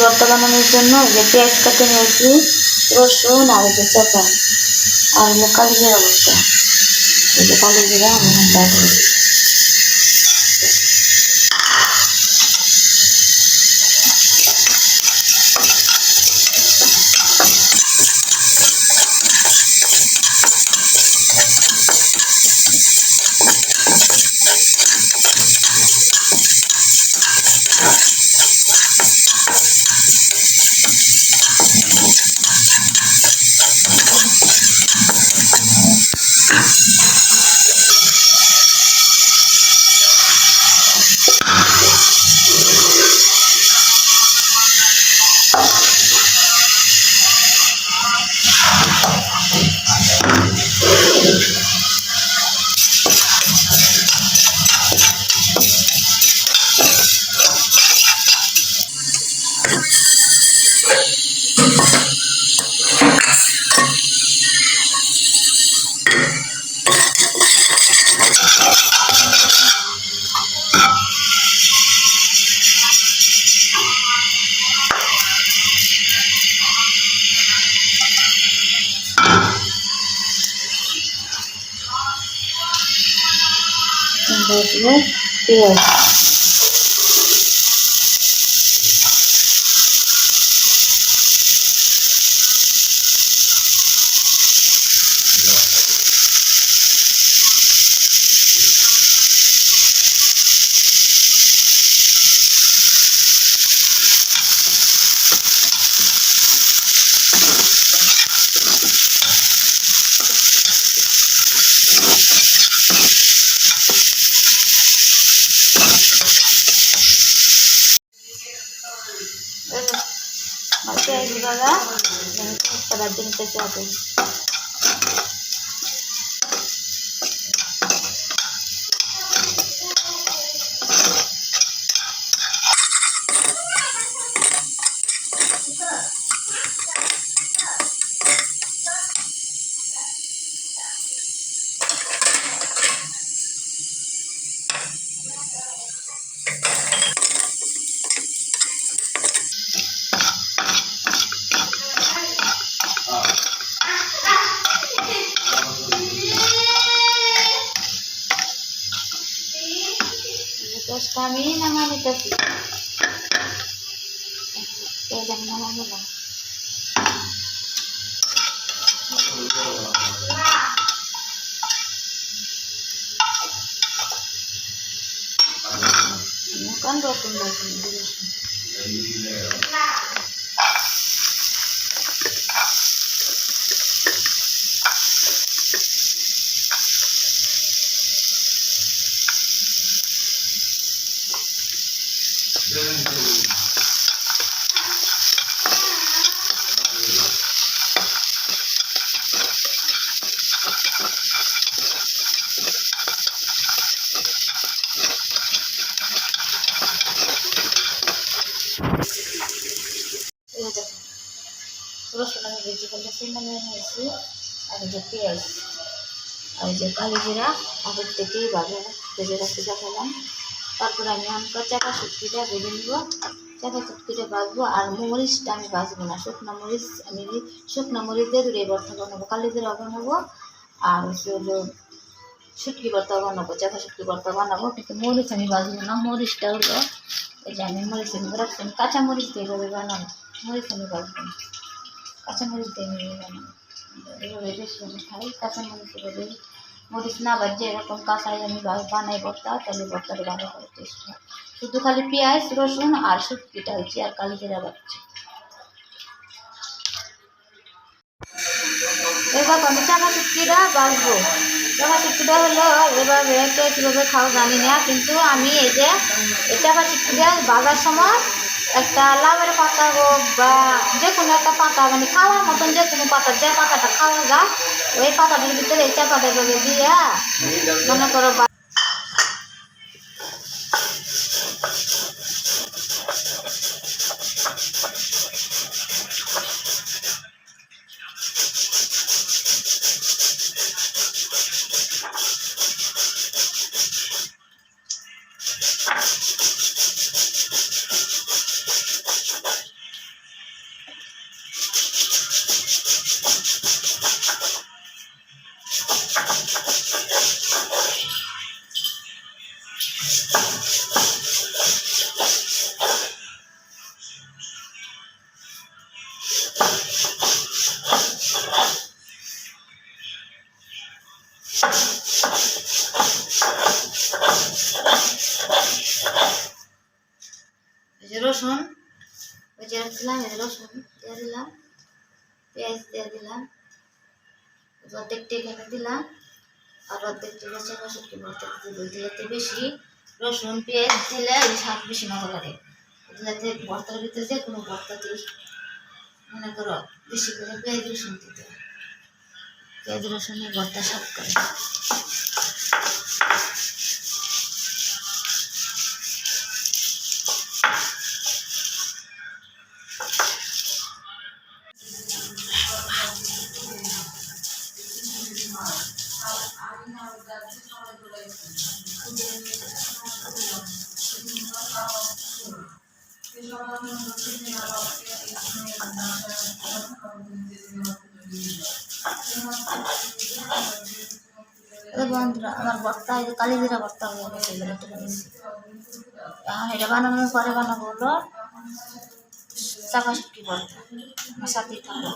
ভর্তা বানানোর জন্য যে পেঁয়াজ কাটে নিয়েছি, রসুন আর যে চাপা আর হলো কালি জিরা ভর্তা। এই যে কালি জিরা আমি বাড়বো। পেঁয়াজ pada jenis sesuatu. Terus kami namanya kasih jangan namanya bang. Ini kan rotun dulu. Terus kami vegetable namanya nasi, ada peঁয়াজ, ada যে কালি জিরা আগের থেকেই ভেজে রাখলাম। তারপর আমি চাপা শুটকিটা ভেজে নিব, চাপা শুটকিটা ভাজবো। আর মরিচটা আমি ভাজবো না, শুকনো মরিচ আমি শুকনো মরিচ দিয়ে দূরে ভর্তা বানাবো, কালি জিরা বানাবো আর হলো শুটকি ভর্তা বানাবো, চাপা শুটকি ভর্তা বানাবো। কিন্তু মরিচ আমি ভাজবো না, মরিচটা হলো এই যে আমি মরিচ রাখছি, আমি কাঁচা মরিচ দিয়ে এভাবে বানাবো, মরিচ আমি ভাজবো না, কাঁচামরিচ দিয়ে নিয়ে বানাবো। এভাবে বেশি আমি খাই কাঁচামরিচ, এভাবে মরিচ না বাজছে এরকম কাঁচাই আমি বানাই ভর্তা, তাহলে ভর্তাটা ভালো করে টেস্ট হয়। শুধু খালি পেঁয়াজ রসুন আর শুটকিটা হচ্ছে আর কালি জিরা বাড়ছে। এবার আমি চাপা শুটকিটা বাজবো। চাপা শুটকিটা হলো এভাবে কীভাবে খাও জানি না, কিন্তু আমি এই যে চাপা শুটকিটা বাজার সময় একটা লাউয়ের পাতা হোক বা যে কোনো একটা পাতা, মানে খাওয়ার মতন যে কোনো পাতা, যে পাতাটা খাওয়া যায় ওই পাতাটার ভিতরে এই চাপাটা এভাবে দিয়া মনে করো রসুন ভেজে রাখছিলাম, রসুন দিয়ে দিলাম, পেঁয়াজ দিয়ে দিলাম, অর্ধেকটা এখানে দিলাম, আর অর্ধেকটা কাঁচা শুটকি ভর্তা দিলে বেশি রসুন পেঁয়াজ দিলে স্বাদ বেশি মজা লাগে। যাতে ভর্তার ভিতরে যে কোনো ভর্তাতেই মনে করো বেশি করে পেঁয়াজ রসুন দিতে, পেঁয়াজ রসুনের ভর্তা স্বাদ করে। বন্ধুরা আমার ভর্তা কালিজিরা ভর্তা হয়ে গেছে, এখন এটা বানানোর পরে বানাবো হলো চাপা শুটকি ভর্তা, আমার সাথেই থাকবো।